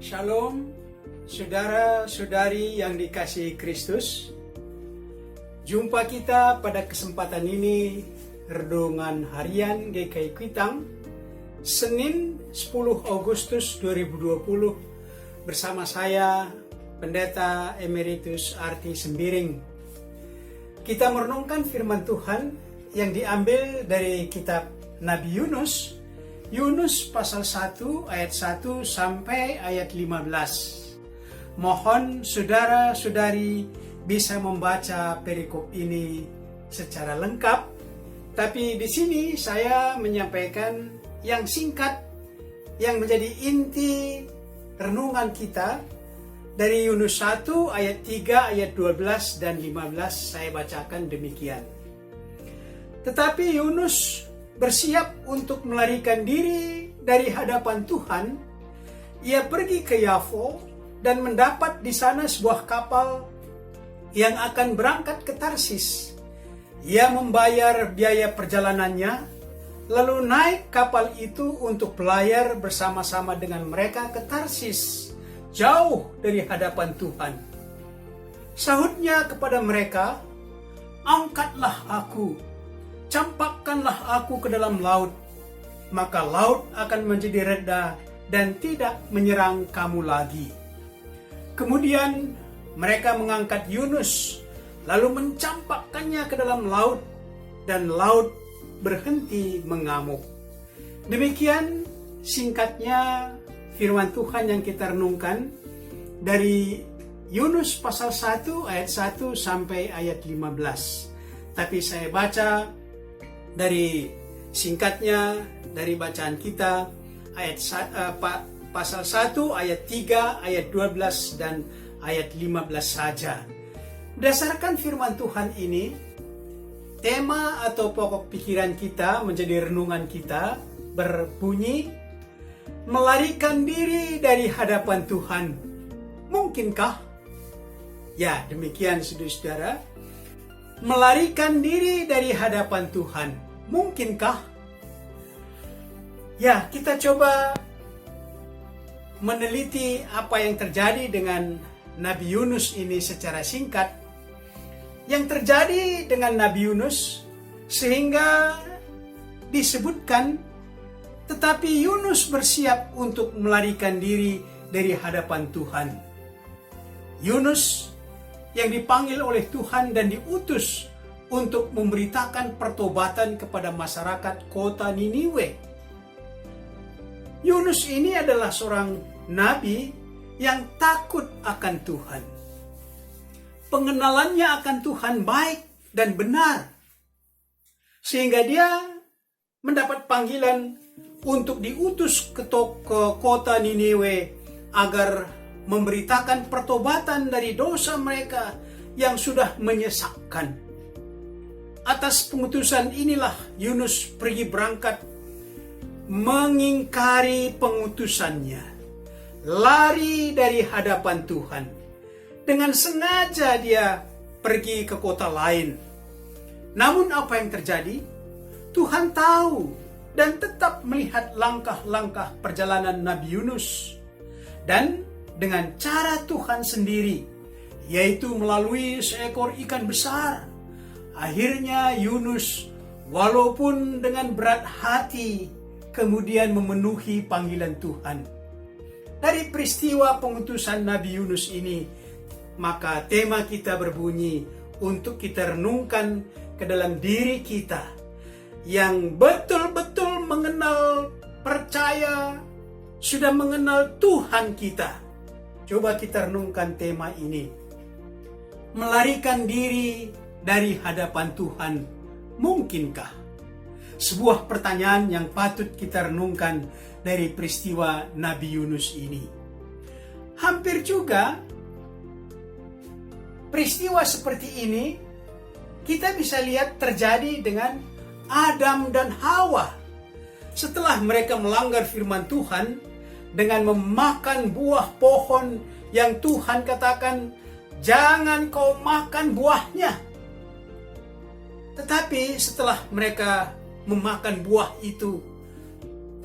Shalom, saudara-saudari yang dikasihi Kristus. Jumpa kita pada kesempatan ini, Renungan Harian GKI Kuitang, Senin 10 Agustus 2020, bersama saya, Pendeta Emeritus Arti Sembiring. Kita merenungkan firman Tuhan yang diambil dari kitab Nabi Yunus, Yunus pasal 1 ayat 1 sampai ayat 15. Mohon saudara-saudari bisa membaca perikop ini secara lengkap, tapi di sini saya menyampaikan yang singkat yang menjadi inti renungan kita dari Yunus 1 ayat 3, ayat 12 dan 15. Saya bacakan demikian. Tetapi Yunus bersiap untuk melarikan diri dari hadapan Tuhan. Ia pergi ke Yafo dan mendapat di sana sebuah kapal yang akan berangkat ke Tarsis. Ia membayar biaya perjalanannya, lalu naik kapal itu untuk belayar bersama-sama dengan mereka ke Tarsis, jauh dari hadapan Tuhan. Sahutnya kepada mereka, "Angkatlah aku, campakkanlah aku ke dalam laut, maka laut akan menjadi reda dan tidak menyerang kamu lagi." Kemudian mereka mengangkat Yunus, lalu mencampakkannya ke dalam laut, dan laut berhenti mengamuk. Demikian singkatnya firman Tuhan yang kita renungkan dari Yunus pasal 1 ayat 1 sampai ayat 15. Tapi saya baca dari singkatnya dari bacaan kita ayat pasal 1 ayat 3, ayat 12 dan ayat 15 saja. Berdasarkan firman Tuhan ini, tema atau pokok pikiran kita menjadi renungan kita berbunyi, melarikan diri dari hadapan Tuhan. Mungkinkah? Ya, demikian saudara-saudara. Melarikan diri dari hadapan Tuhan. Mungkinkah? Ya, kita coba meneliti apa yang terjadi dengan Nabi Yunus ini secara singkat. Yang terjadi dengan Nabi Yunus sehingga disebutkan, tetapi Yunus bersiap untuk melarikan diri dari hadapan Tuhan. Yunus yang dipanggil oleh Tuhan dan diutus untuk memberitakan pertobatan kepada masyarakat kota Niniwe. Yunus ini adalah seorang nabi yang takut akan Tuhan. Pengenalannya akan Tuhan baik dan benar, sehingga dia mendapat panggilan untuk diutus ke kota Niniwe agar memberitakan pertobatan dari dosa mereka yang sudah menyesakkan. Atas pengutusan inilah Yunus pergi berangkat mengingkari pengutusannya, lari dari hadapan Tuhan. Dengan sengaja dia pergi ke kota lain. Namun apa yang terjadi? Tuhan tahu dan tetap melihat langkah-langkah perjalanan Nabi Yunus. Dan dengan cara Tuhan sendiri, yaitu melalui seekor ikan besar, akhirnya Yunus walaupun dengan berat hati kemudian memenuhi panggilan Tuhan. Dari peristiwa pengutusan Nabi Yunus ini, maka tema kita berbunyi untuk kita renungkan ke dalam diri kita yang betul-betul mengenal, percaya, sudah mengenal Tuhan kita. Coba kita renungkan tema ini. Melarikan diri dari hadapan Tuhan, mungkinkah? Sebuah pertanyaan yang patut kita renungkan dari peristiwa Nabi Yunus ini. Hampir juga peristiwa seperti ini kita bisa lihat terjadi dengan Adam dan Hawa. Setelah mereka melanggar firman Tuhan dengan memakan buah pohon yang Tuhan katakan, "Jangan kau makan buahnya." Tetapi setelah mereka memakan buah itu,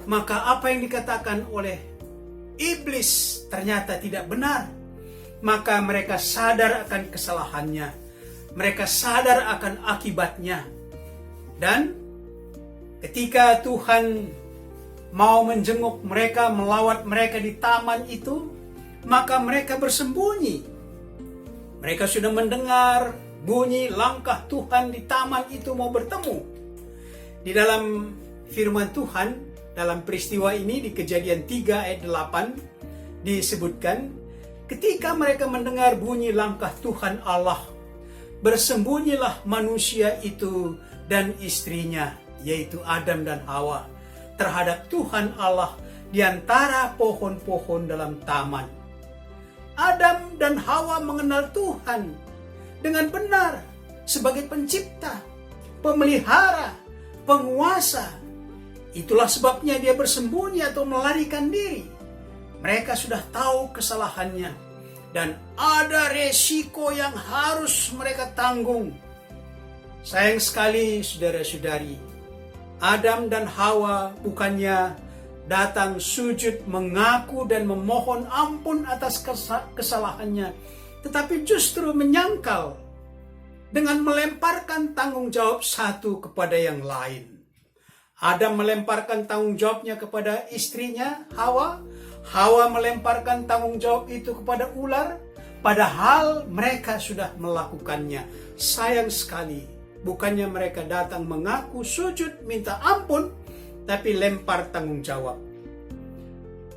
maka apa yang dikatakan oleh iblis ternyata tidak benar. Maka mereka sadar akan kesalahannya. Mereka sadar akan akibatnya. Dan ketika Tuhan mau menjenguk mereka, melawat mereka di taman itu, maka mereka bersembunyi. Mereka sudah mendengar bunyi langkah Tuhan di taman itu mau bertemu. Di dalam firman Tuhan, dalam peristiwa ini di Kejadian 3 ayat 8 disebutkan, ketika mereka mendengar bunyi langkah Tuhan Allah, bersembunyilah manusia itu dan istrinya, yaitu Adam dan Hawa, terhadap Tuhan Allah di antara pohon-pohon dalam taman. Adam dan Hawa mengenal Tuhan dengan benar sebagai pencipta, pemelihara, penguasa. Itulah sebabnya dia bersembunyi atau melarikan diri. Mereka sudah tahu kesalahannya dan ada resiko yang harus mereka tanggung. Sayang sekali saudara-saudari, Adam dan Hawa bukannya datang sujud mengaku dan memohon ampun atas kesalahannya, tetapi justru menyangkal dengan melemparkan tanggung jawab satu kepada yang lain. Adam melemparkan tanggung jawabnya kepada istrinya Hawa, Hawa melemparkan tanggung jawab itu kepada ular, padahal mereka sudah melakukannya. Sayang sekali, bukannya mereka datang mengaku sujud minta ampun, tapi lempar tanggung jawab.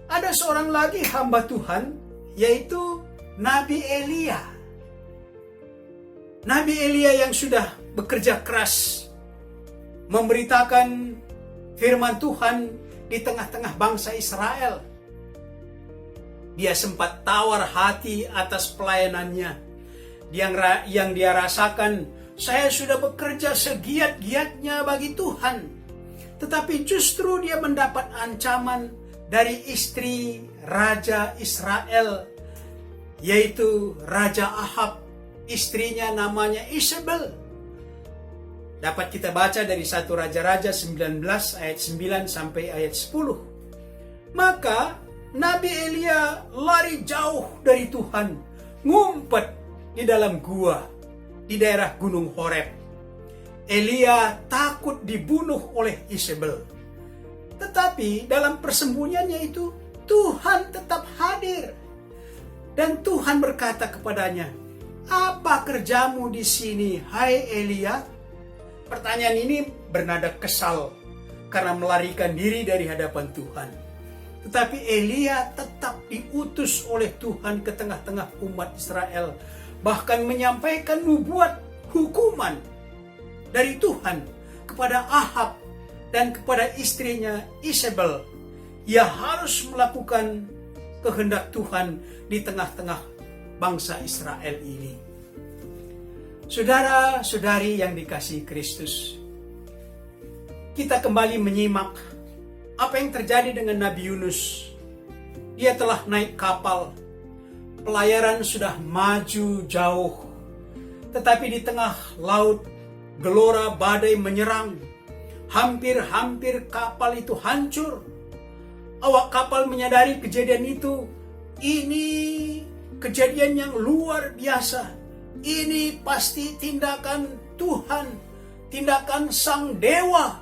Ada seorang lagi hamba Tuhan, yaitu Nabi Elia. Nabi Elia yang sudah bekerja keras memberitakan firman Tuhan di tengah-tengah bangsa Israel. Dia sempat tawar hati atas pelayanannya. Yang dia rasakan, saya sudah bekerja segiat-giatnya bagi Tuhan. Tetapi justru dia mendapat ancaman dari istri Raja Israel, yaitu Raja Ahab. Istrinya namanya Isabel. Dapat kita baca dari 1 Raja-Raja 19 ayat 9 sampai ayat 10. Maka Nabi Elia lari jauh dari Tuhan, ngumpet di dalam gua di daerah Gunung Horeb. Elia takut dibunuh oleh Isabel. Tetapi dalam persembunyiannya itu, Tuhan tetap hadir. Dan Tuhan berkata kepadanya, "Apa kerjamu di sini, hai Elia?" Pertanyaan ini bernada kesal karena melarikan diri dari hadapan Tuhan. Tetapi Elia tetap diutus oleh Tuhan ke tengah-tengah umat Israel, bahkan menyampaikan nubuat hukuman dari Tuhan kepada Ahab dan kepada istrinya Isabel. Ia harus melakukan kehendak Tuhan di tengah-tengah bangsa Israel ini. Saudara-saudari yang dikasihi Kristus, kita kembali menyimak apa yang terjadi dengan Nabi Yunus. Dia telah naik kapal, pelayaran sudah maju jauh, tetapi di tengah laut gelora badai menyerang. Hampir-hampir kapal itu hancur. Awak kapal menyadari kejadian itu. Ini kejadian yang luar biasa. Ini pasti tindakan Tuhan, tindakan Sang Dewa.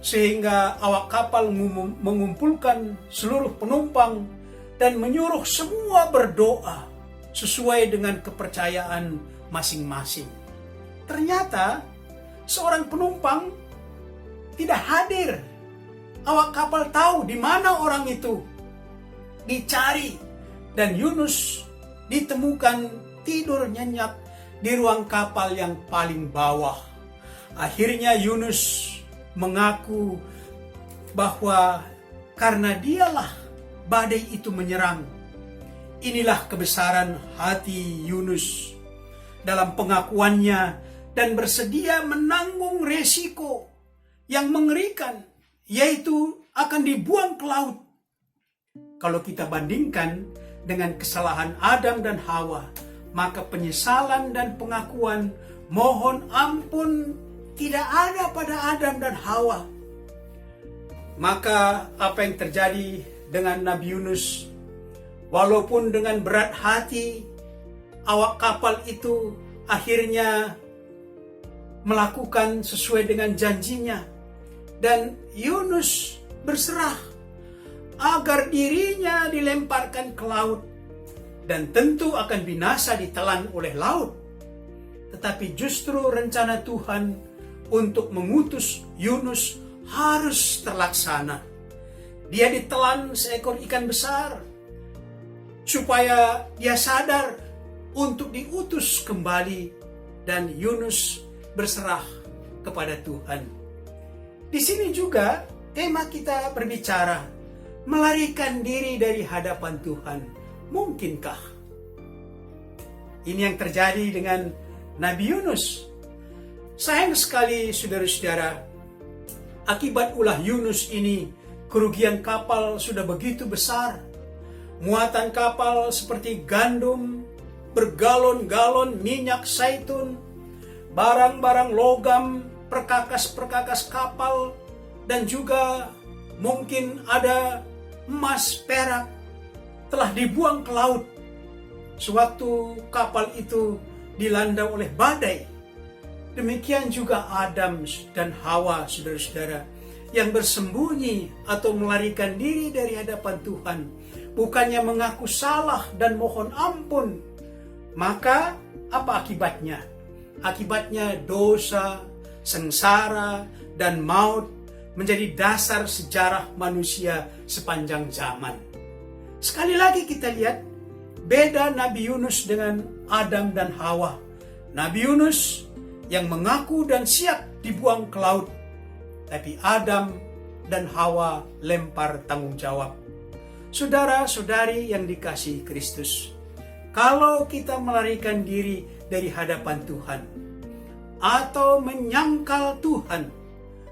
Sehingga awak kapal mengumpulkan seluruh penumpang dan menyuruh semua berdoa sesuai dengan kepercayaan masing-masing. Ternyata seorang penumpang tidak hadir. Awak kapal tahu di mana orang itu. Dicari dan Yunus ditemukan tidur nyenyak di ruang kapal yang paling bawah. Akhirnya Yunus mengaku bahwa karena dialah badai itu menyerang. Inilah kebesaran hati Yunus dalam pengakuannya dan bersedia menanggung resiko yang mengerikan, yaitu akan dibuang ke laut. Kalau kita bandingkan dengan kesalahan Adam dan Hawa, maka penyesalan dan pengakuan mohon ampun tidak ada pada Adam dan Hawa. Maka apa yang terjadi dengan Nabi Yunus. Walaupun dengan berat hati, awak kapal itu akhirnya melakukan sesuai dengan janjinya. Dan Yunus berserah agar dirinya dilemparkan ke laut. Dan tentu akan binasa ditelan oleh laut. Tetapi justru rencana Tuhan untuk mengutus Yunus harus terlaksana. Dia ditelan seekor ikan besar supaya dia sadar untuk diutus kembali, dan Yunus berserah kepada Tuhan. Di sini juga tema kita berbicara melarikan diri dari hadapan Tuhan. Mungkinkah? Ini yang terjadi dengan Nabi Yunus. Sayang sekali saudara-saudara, akibat ulah Yunus ini kerugian kapal sudah begitu besar. Muatan kapal seperti gandum, bergalon-galon minyak zaitun, barang-barang logam, perkakas-perkakas kapal, dan juga mungkin ada emas, perak, telah dibuang ke laut sewaktu kapal itu dilanda oleh badai. Demikian juga Adam dan Hawa, saudara-saudara, yang bersembunyi atau melarikan diri dari hadapan Tuhan, bukannya mengaku salah dan mohon ampun. Maka apa akibatnya? Akibatnya dosa, sengsara, dan maut menjadi dasar sejarah manusia sepanjang zaman. Sekali lagi kita lihat beda Nabi Yunus dengan Adam dan Hawa. Nabi Yunus yang mengaku dan siap dibuang ke laut, tapi Adam dan Hawa lempar tanggung jawab. Saudara-saudari yang dikasihi Kristus, kalau kita melarikan diri dari hadapan Tuhan atau menyangkal Tuhan,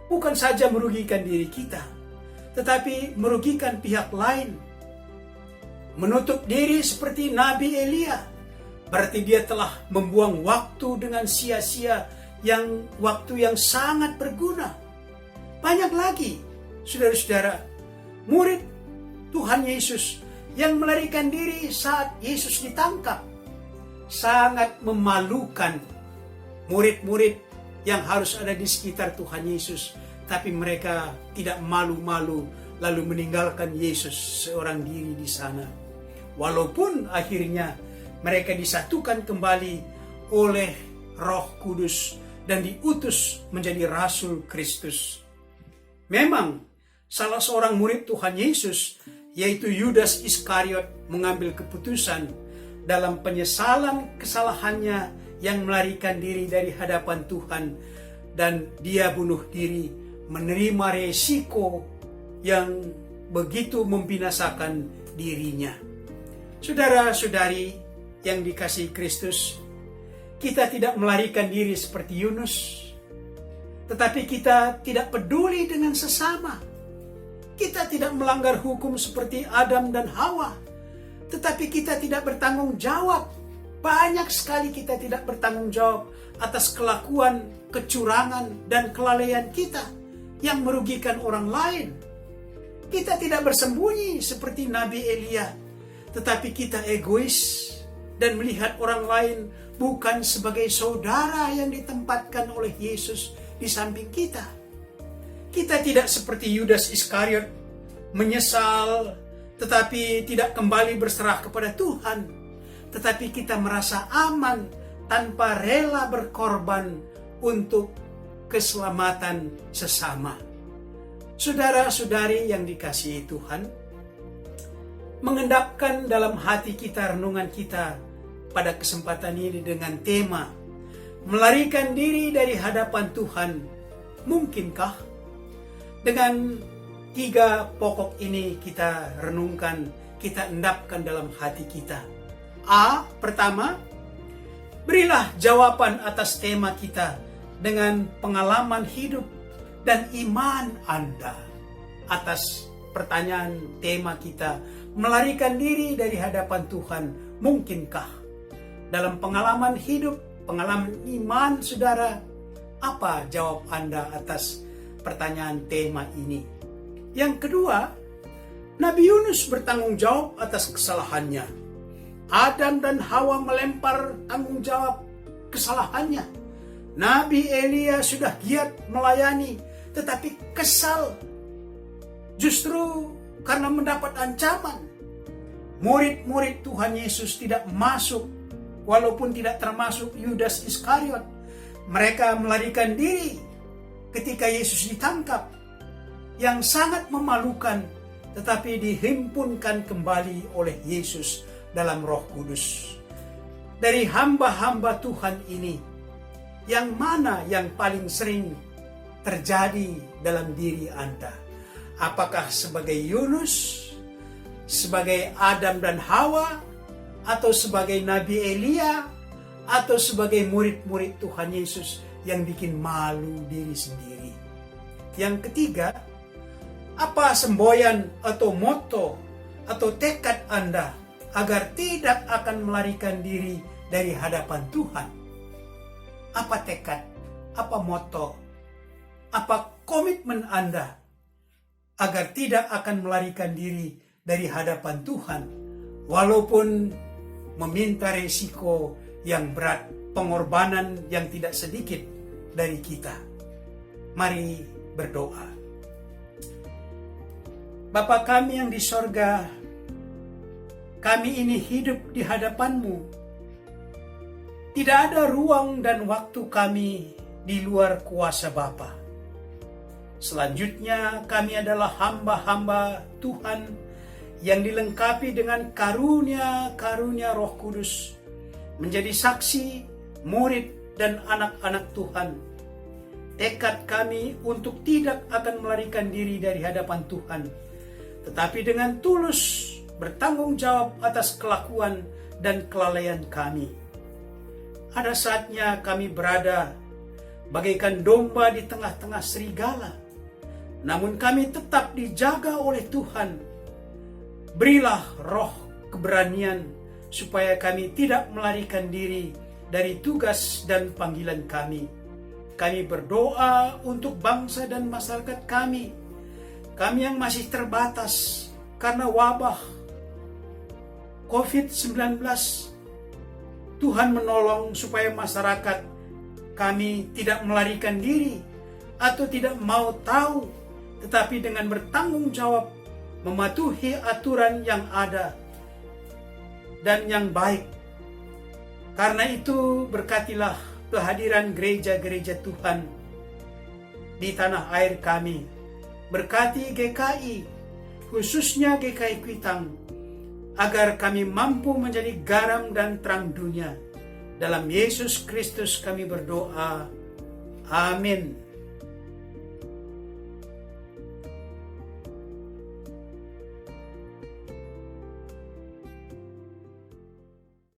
bukan saja merugikan diri kita, tetapi merugikan pihak lain. Menutup diri seperti Nabi Elia, berarti dia telah membuang waktu dengan sia-sia, waktu yang sangat berguna. Banyak lagi, saudara-saudara, murid Tuhan Yesus yang melarikan diri saat Yesus ditangkap. Sangat memalukan murid-murid yang harus ada di sekitar Tuhan Yesus, tapi mereka tidak malu-malu lalu meninggalkan Yesus seorang diri di sana. Walaupun akhirnya mereka disatukan kembali oleh Roh Kudus dan diutus menjadi Rasul Kristus. Memang salah seorang murid Tuhan Yesus, yaitu Yudas Iskariot, mengambil keputusan dalam penyesalan kesalahannya yang melarikan diri dari hadapan Tuhan, dan dia bunuh diri, menerima resiko yang begitu membinasakan dirinya. Saudara-saudari yang dikasihi Kristus, kita tidak melarikan diri seperti Yunus, tetapi kita tidak peduli dengan sesama. Kita tidak melanggar hukum seperti Adam dan Hawa, tetapi kita tidak bertanggung jawab. Banyak sekali kita tidak bertanggung jawab atas kelakuan, kecurangan, dan kelalaian kita yang merugikan orang lain. Kita tidak bersembunyi seperti Nabi Elia, tetapi kita egois dan melihat orang lain bukan sebagai saudara yang ditempatkan oleh Yesus di samping kita. Kita tidak seperti Yudas Iskariot, menyesal tetapi tidak kembali berserah kepada Tuhan, tetapi kita merasa aman tanpa rela berkorban untuk keselamatan sesama. Saudara-saudari yang dikasihi Tuhan, mengendapkan dalam hati kita renungan kita pada kesempatan ini dengan tema melarikan diri dari hadapan Tuhan. Mungkinkah? Dengan 3 pokok ini kita renungkan, kita endapkan dalam hati kita. A, pertama, berilah jawaban atas tema kita dengan pengalaman hidup dan iman Anda atas pertanyaan tema kita, melarikan diri dari hadapan Tuhan, mungkinkah? Dalam pengalaman hidup, pengalaman iman saudara, apa jawab Anda atas pertanyaan tema ini? Yang kedua, Nabi Yunus bertanggung jawab atas kesalahannya. Adam dan Hawa melempar tanggung jawab kesalahannya. Nabi Elia sudah giat melayani, tetapi kesal. Justru karena mendapat ancaman. Murid-murid Tuhan Yesus tidak masuk, walaupun tidak termasuk Yudas Iskariot. Mereka melarikan diri ketika Yesus ditangkap, yang sangat memalukan, tetapi dihimpunkan kembali oleh Yesus dalam Roh Kudus. Dari hamba-hamba Tuhan ini, yang mana yang paling sering terjadi dalam diri Anda? Apakah sebagai Yunus, sebagai Adam dan Hawa, atau sebagai Nabi Elia, atau sebagai murid-murid Tuhan Yesus yang bikin malu diri sendiri? Yang ketiga, apa semboyan atau moto atau tekad Anda agar tidak akan melarikan diri dari hadapan Tuhan? Apa tekad, apa moto, apa komitmen Anda agar tidak akan melarikan diri dari hadapan Tuhan, walaupun meminta resiko yang berat, pengorbanan yang tidak sedikit dari kita? Mari berdoa. Bapa kami yang di sorga, kami ini hidup di hadapan-Mu. Tidak ada ruang dan waktu kami di luar kuasa Bapa. Selanjutnya kami adalah hamba-hamba Tuhan yang dilengkapi dengan karunia-karunia Roh Kudus, menjadi saksi, murid, dan anak-anak Tuhan. Tekad kami untuk tidak akan melarikan diri dari hadapan Tuhan, tetapi dengan tulus bertanggung jawab atas kelakuan dan kelalaian kami. Ada saatnya kami berada bagaikan domba di tengah-tengah serigala, namun kami tetap dijaga oleh Tuhan. Berilah roh keberanian supaya kami tidak melarikan diri dari tugas dan panggilan kami. Kami berdoa untuk bangsa dan masyarakat kami yang masih terbatas karena wabah COVID-19. Tuhan menolong supaya masyarakat kami tidak melarikan diri atau tidak mau tahu, tetapi dengan bertanggung jawab mematuhi aturan yang ada dan yang baik. Karena itu berkatilah kehadiran gereja-gereja Tuhan di tanah air kami. Berkati GKI, khususnya GKI Kuitang, agar kami mampu menjadi garam dan terang dunia. Dalam Yesus Kristus kami berdoa. Amin.